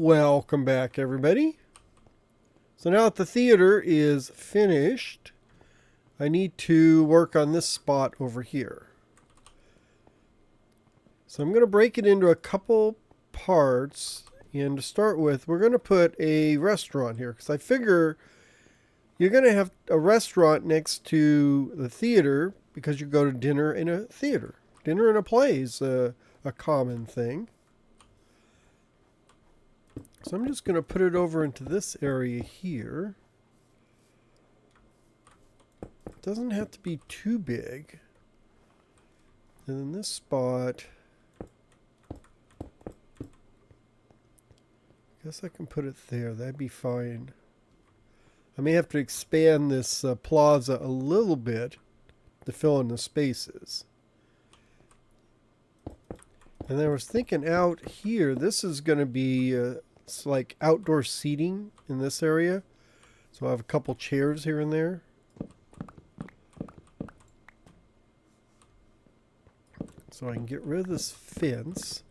Welcome back, everybody. So now that the theater is finished, I need to work on this spot over here. So I'm going to break it into a couple parts. And to start with, we're going to put a restaurant here, because I figure you're going to have a restaurant next to the theater because you go to dinner in a theater. Dinner in a play is a common thing. So I'm just going to put it over into this area here. It doesn't have to be too big. And then this spot, I guess I can put it there. That'd be fine. I may have to expand this plaza a little bit to fill in the spaces. And then I was thinking out here, this is going to be it's like outdoor seating in this area. So I have a couple chairs here and there. So I can get rid of this fence.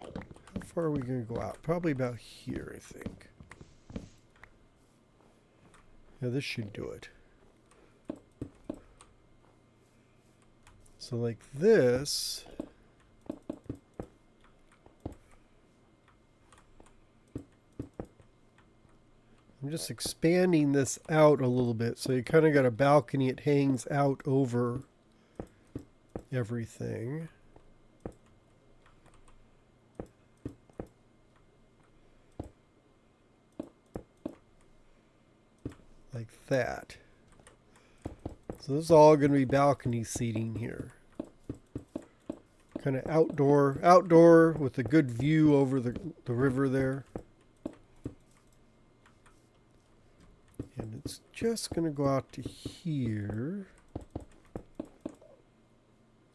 How far are we going to go out? Probably about here, I think. Yeah, this should do it. So like this. I'm just expanding this out a little bit. So you kind of got a balcony. It hangs out over everything. Like that. So this is all going to be balcony seating here. Kind of outdoor with a good view over the river there. And it's just going to go out to here.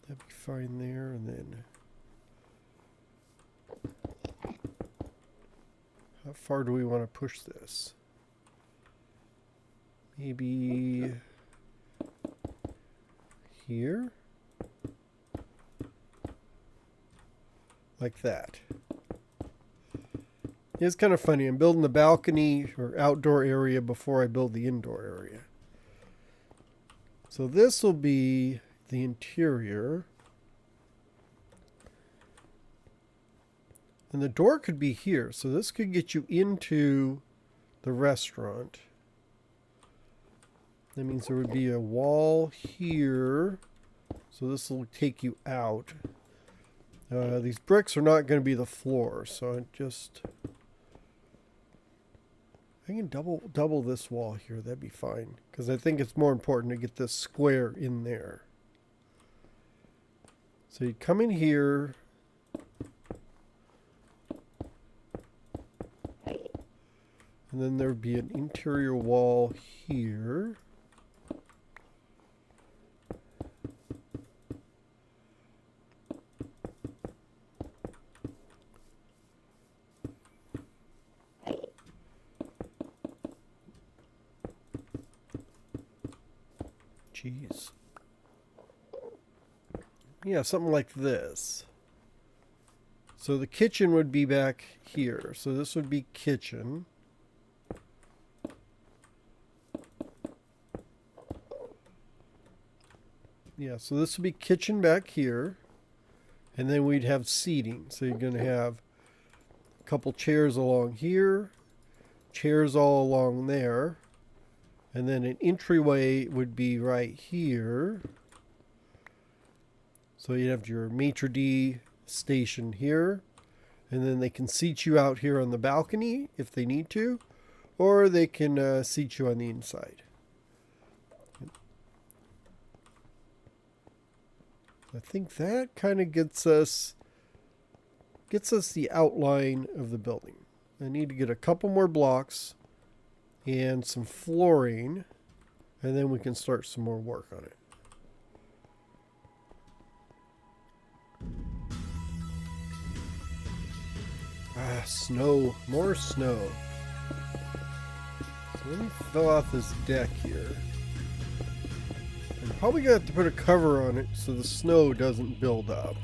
That'd be fine there. And then how far do we want to push this? Maybe here, like that. It's kind of funny. I'm building the balcony or outdoor area before I build the indoor area. So this will be the interior. And the door could be here. So this could get you into the restaurant. That means there would be a wall here. So this will take you out. These bricks are not going to be the floor. So I can double this wall here. That'd be fine. Because I think it's more important to get this square in there. So you come in here. And then there would be an interior wall here. Jeez. Yeah, something like this. So the kitchen would be back here. So this would be kitchen. Yeah, so this would be kitchen back here. And then we'd have seating. So you're going to have a couple chairs along here. Chairs all along there. And then an entryway would be right here. So you'd have your maitre d' station here. And then they can seat you out here on the balcony if they need to. Or they can seat you on the inside. I think that kind of gets us the outline of the building. I need to get a couple more blocks and some flooring, and then we can start some more work on it. Ah, snow. More snow. So let me fill out this deck here. I'm probably gonna have to put a cover on it so the snow doesn't build up.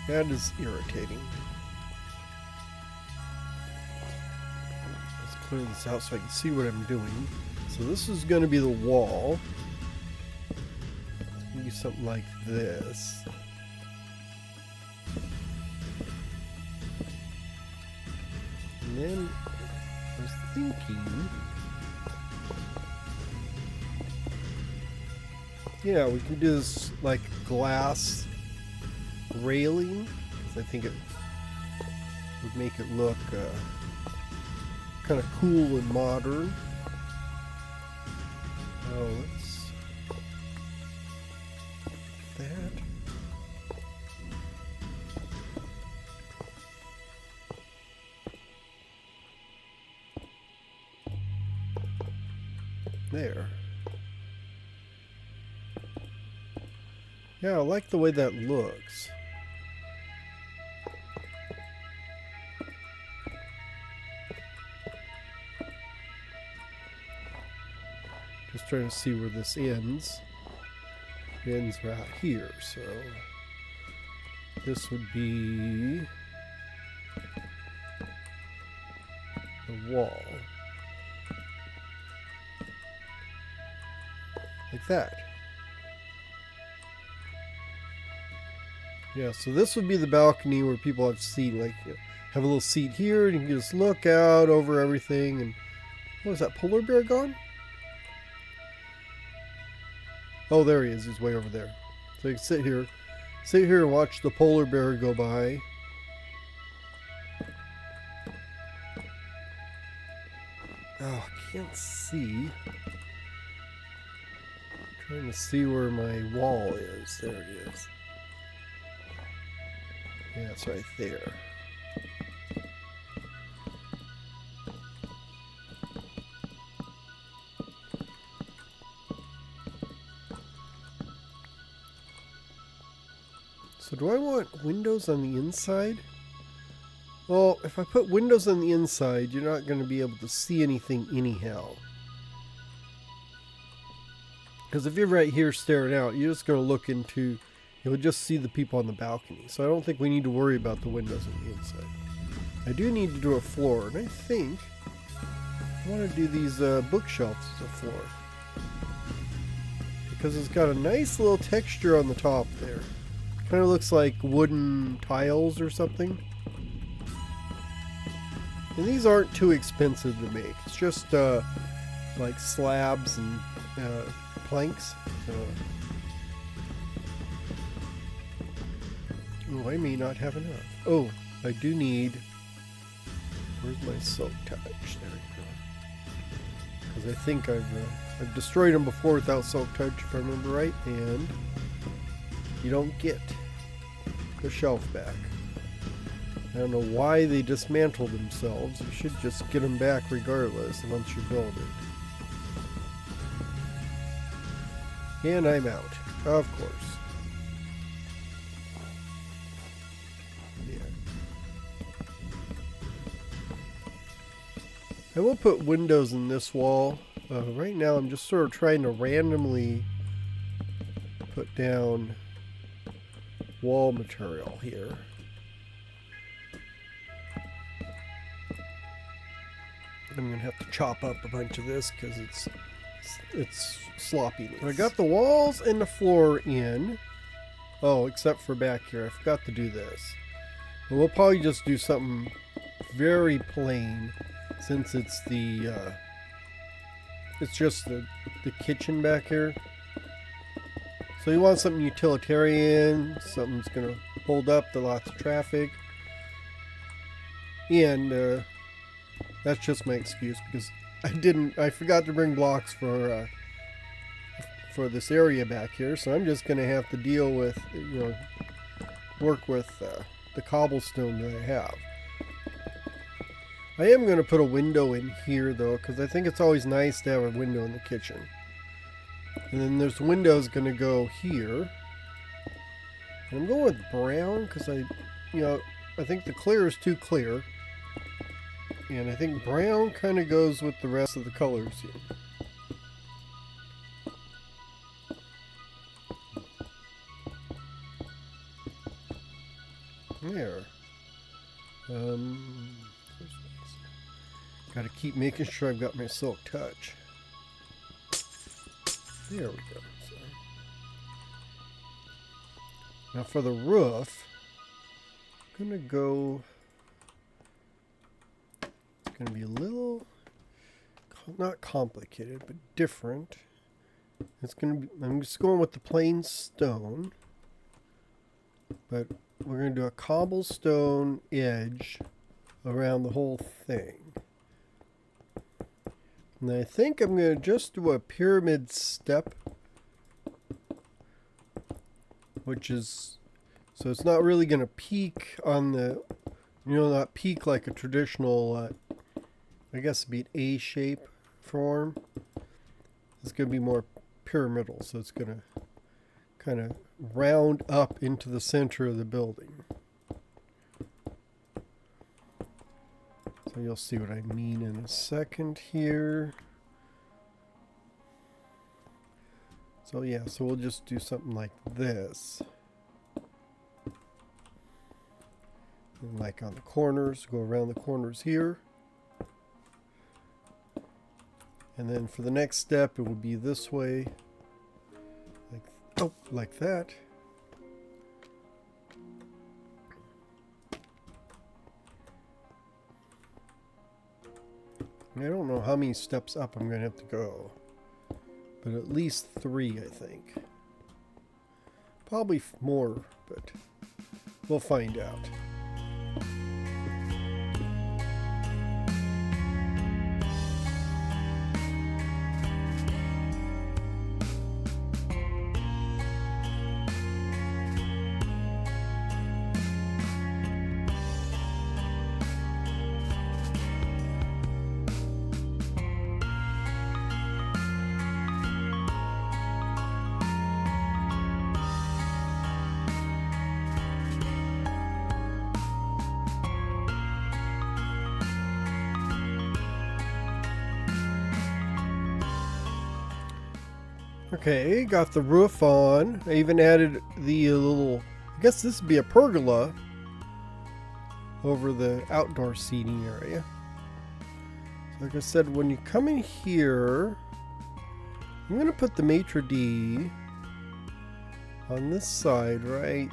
That is irritating. Let's clear this out so I can see what I'm doing. So this is going to be the wall. Maybe something like this. And then I was thinking, yeah, we can do this like glass railing, because I think it would make it look kind of cool and modern. Oh, let's that. There. Yeah, I like the way that looks. Just trying to see where this ends. It ends right here, so this would be the wall. Like that. Yeah, so this would be the balcony where people have seat, like have a little seat here and you can just look out over everything. And what was that, polar bear gone? Oh, there he is. He's way over there. So you can sit here and watch the polar bear go by. Oh, I can't see. I'm trying to see where my wall is. There it is. Yeah, it's right there. So do I want windows on the inside? Well, if I put windows on the inside, you're not going to be able to see anything anyhow. Because if you're right here staring out, you're just going to look into, you'll just see the people on the balcony. So I don't think we need to worry about the windows on the inside. I do need to do a floor, and I think I want to do these bookshelves as a floor. Because it's got a nice little texture on the top there. Kind of looks like wooden tiles or something. And these aren't too expensive to make. It's just like slabs and planks. Oh, I may not have enough. Oh, I do need... Where's my silk touch? There we go. Because I think I've destroyed them before without silk touch, if I remember right. And you don't get the shelf back. I don't know why they dismantled themselves. You should just get them back regardless once you build it. And I'm out. Of course. Yeah. I will put windows in this wall. Right now I'm just sort of trying to randomly put down wall material here. I'm gonna have to chop up a bunch of this because it's sloppy. But I got the walls and the floor in. Oh, except for back here, I forgot to do this. But we'll probably just do something very plain since it's the it's just the kitchen back here. So you want something utilitarian, something that's gonna hold up to lots of traffic. And that's just my excuse because I forgot to bring blocks for this area back here, so I'm just gonna have to deal with, work with the cobblestone that I have. I am gonna put a window in here though, because I think it's always nice to have a window in the kitchen. And then there's windows gonna go here. And I'm going with brown because I think the clear is too clear. And I think brown kind of goes with the rest of the colors here. there. Got to keep making sure I've got my silk touch. There we go. So. Now for the roof, I'm gonna go. It's gonna be a little, not complicated, but different. It's gonna be. I'm just going with the plain stone, but we're gonna do a cobblestone edge around the whole thing. And I think I'm going to just do a pyramid step, which is, so it's not really going to peak on the, not peak like a traditional, I guess it'd be an A shape form. It's going to be more pyramidal, so it's going to kind of round up into the center of the building. So you'll see what I mean in a second here. So yeah, so we'll just do something like this. And like on the corners, go around the corners here. And then for the next step, it would be this way. Like that. I don't know how many steps up I'm going to have to go, but at least 3, I think. Probably more, but we'll find out. Okay, got the roof on. I even added the little, I guess this would be a pergola over the outdoor seating area. So like I said, when you come in here, I'm going to put the maitre d' on this side right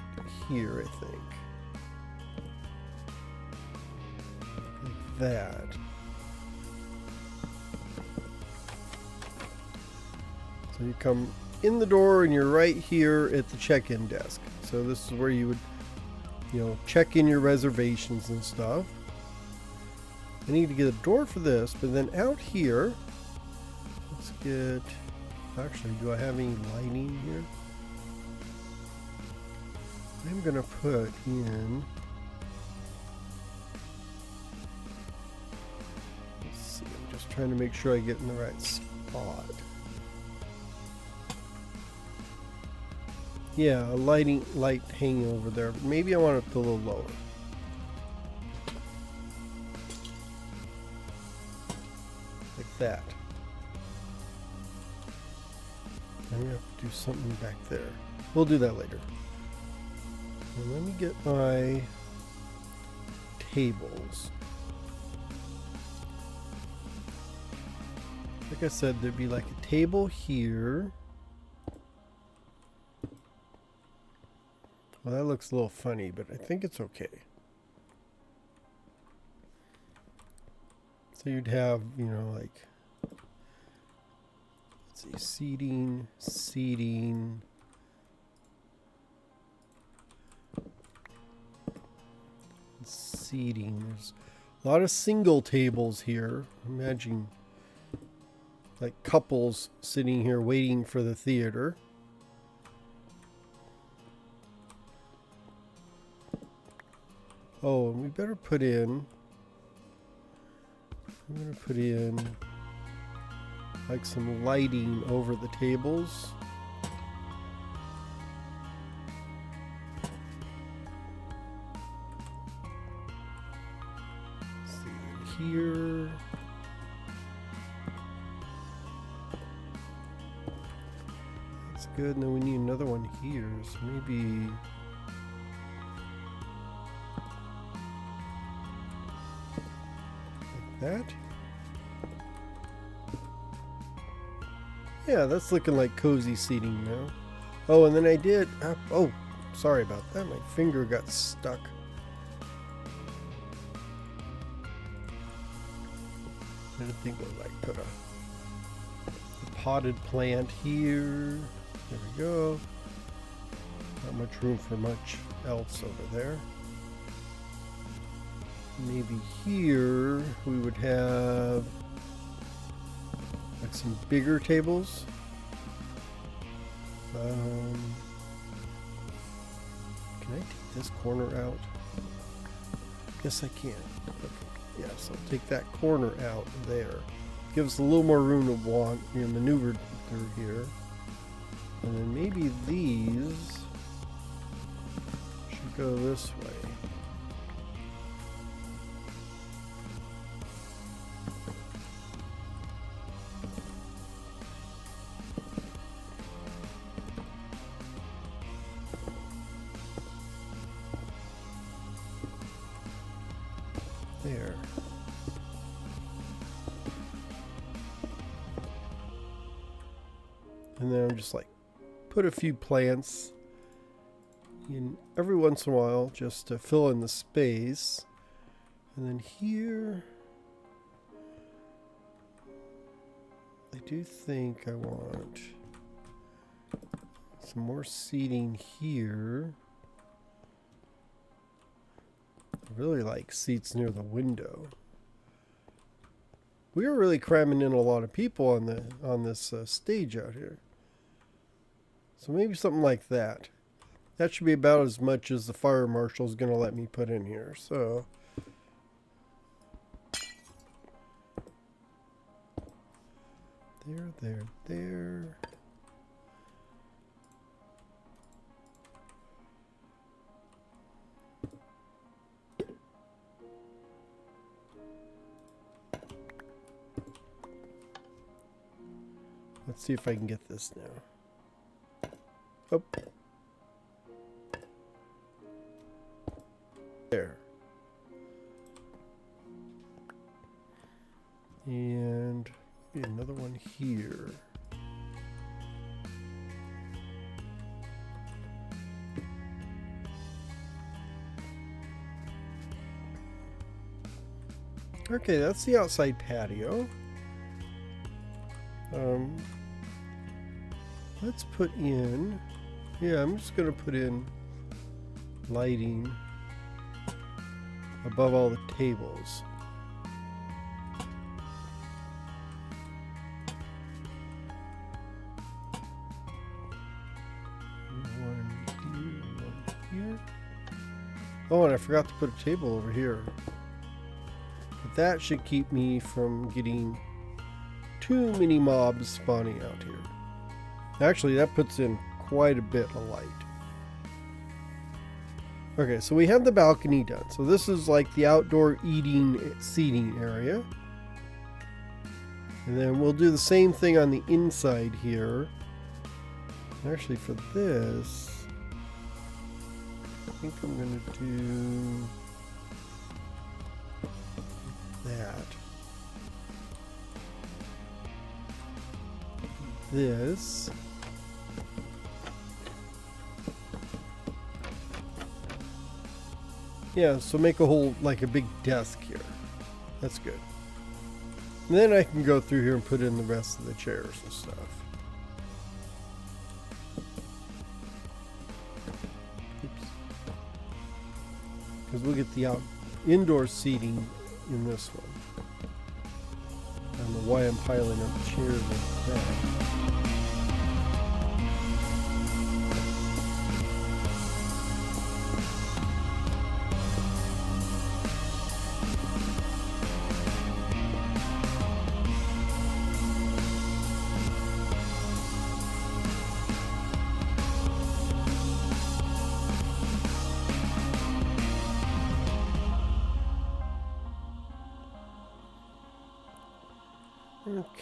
here, I think. Like that. So you come in the door and you're right here at the check-in desk. So this is where you would, check in your reservations and stuff. I need to get a door for this, but then out here, let's get, actually, do I have any lighting here? I'm going to put in, let's see, I'm just trying to make sure I get in the right spot. Yeah, a light hanging over there. But maybe I want it a little lower. Like that. I'm going to have to do something back there. We'll do that later. And let me get my tables. Like I said, there'd be like a table here. Well, that looks a little funny, but I think it's okay. So you'd have, like, let's see, seating. There's a lot of single tables here. Imagine, like, couples sitting here waiting for the theater. Oh, and we better put in, I'm going to put in like some lighting over the tables. Let's see here. That's good. And then we need another one here. So maybe that. Yeah, that's looking like cozy seating now. Oh, and then I did... oh, sorry about that. My finger got stuck. I didn't think we'd like put a potted plant here. There we go. Not much room for much else over there. Maybe here we would have like some bigger tables. Can I take this corner out? Yes, I can. Okay. Yes, I'll take that corner out there. Give us a little more room to maneuver through here. And then maybe these should go this way. There. And then I'm just like put a few plants in every once in a while just to fill in the space. And then here I do think I want some more seating here. I really like seats near the window. We are really cramming in a lot of people on this stage out here. So maybe something like that. That should be about as much as the fire marshal is going to let me put in here. So there. Let's see if I can get this now. Oh. There. And another one here. Okay, that's the outside patio. Let's put in, yeah, I'm just going to put in lighting above all the tables. One here. Oh, and I forgot to put a table over here. But that should keep me from getting too many mobs spawning out here. Actually, that puts in quite a bit of light. Okay, so we have the balcony done. So this is like the outdoor seating area. And then we'll do the same thing on the inside here. Actually, for this, I think I'm going to do that. This. Yeah, so make a whole, like a big desk here. That's good. And then I can go through here and put in the rest of the chairs and stuff. Oops. Because we'll get the indoor seating in this one. I don't know why I'm piling up chairs like that.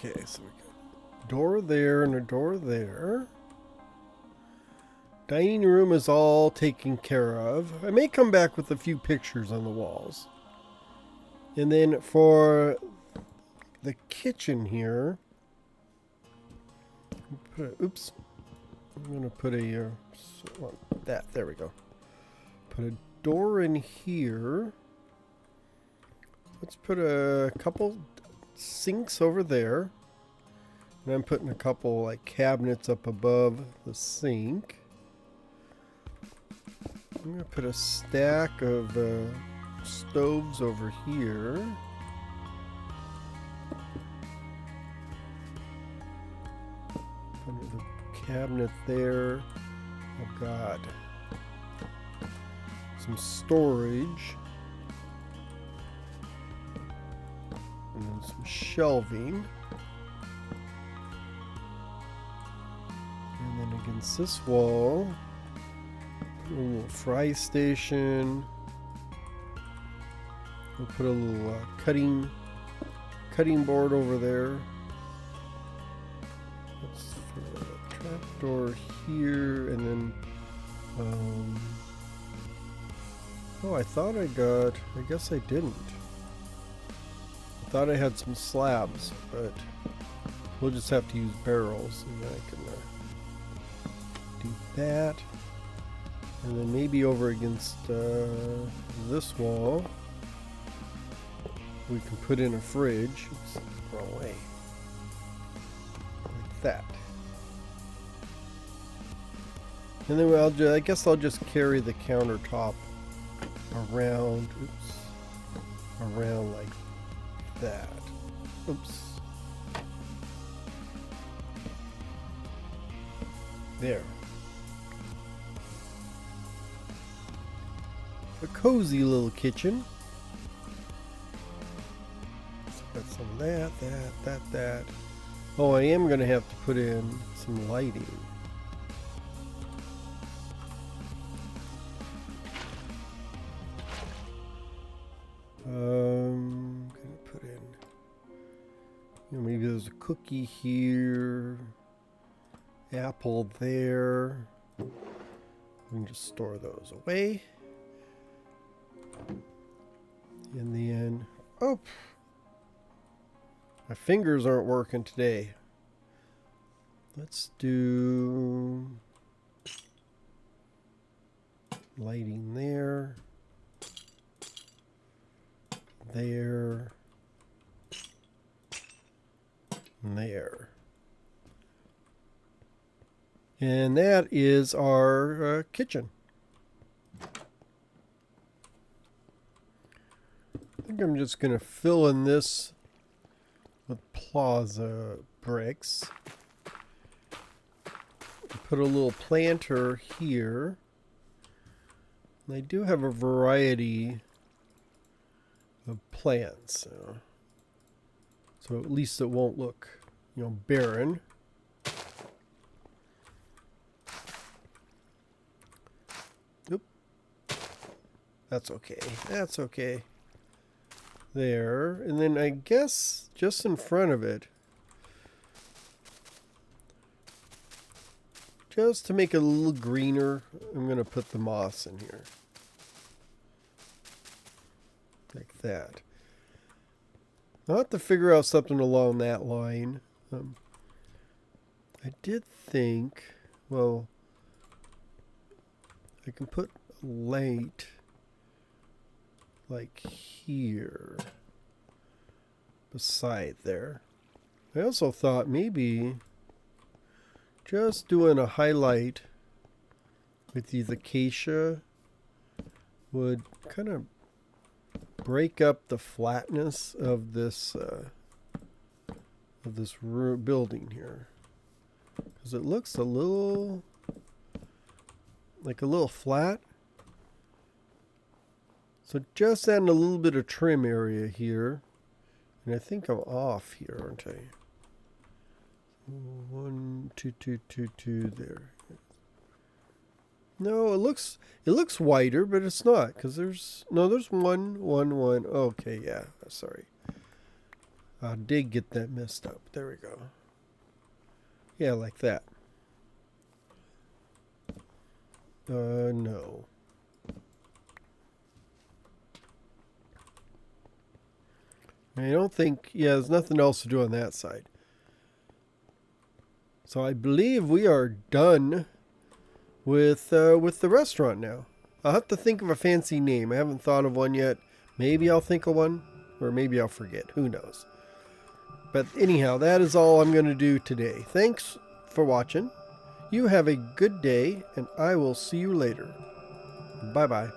Okay, so we got a door there and a door there. Dining room is all taken care of. I may come back with a few pictures on the walls. And then for the kitchen here, oops, I'm gonna put a there we go. Put a door in here. Let's put a couple sinks over there. And I'm putting a couple like cabinets up above the sink. I'm gonna put a stack of stoves over here. Under the cabinet there, I've got some storage and then some shelving. And then against this wall, a little fry station. We'll put a little cutting board over there. Let's put a trapdoor here, and then oh, I thought I guess I didn't. I thought I had some slabs, but we'll just have to use barrels, and then I can do that. And then maybe over against this wall, we can put in a fridge. Oops, wrong way. Like that. And then I guess I'll just carry the countertop around. Oops. Around like that. Oops. There. A cozy little kitchen. So got some of that. Oh, I am going to have to put in some lighting. I'm going to put in, maybe there's a cookie here, apple there. We can just store those away. In the end, oh, my fingers aren't working today. Let's do lighting there, there, and there. And that is our kitchen. I think I'm just going to fill in this with plaza bricks. Put a little planter here. And I do have a variety of plants. So at least it won't look, barren. Oop. That's okay. That's okay. There. And then I guess just in front of it, just to make it a little greener, I'm going to put the moss in here. Like that. I'll have to figure out something along that line. I did think, well, I can put a light like here beside there. I also thought maybe just doing a highlight with these acacia would kind of break up the flatness of this building here, because it looks a little flat. So just adding a little bit of trim area here, and I think I'm off here, aren't I? 1, 2, 2, 2, 2 there. No, it looks wider, but it's not, because there's 1, 1, 1. Okay, yeah, sorry. I did get that messed up. There we go. Yeah, like that. No. I don't think, yeah, there's nothing else to do on that side. So I believe we are done with the restaurant now. I'll have to think of a fancy name. I haven't thought of one yet. Maybe I'll think of one, or maybe I'll forget. Who knows? But anyhow, that is all I'm going to do today. Thanks for watching. You have a good day, and I will see you later. Bye-bye.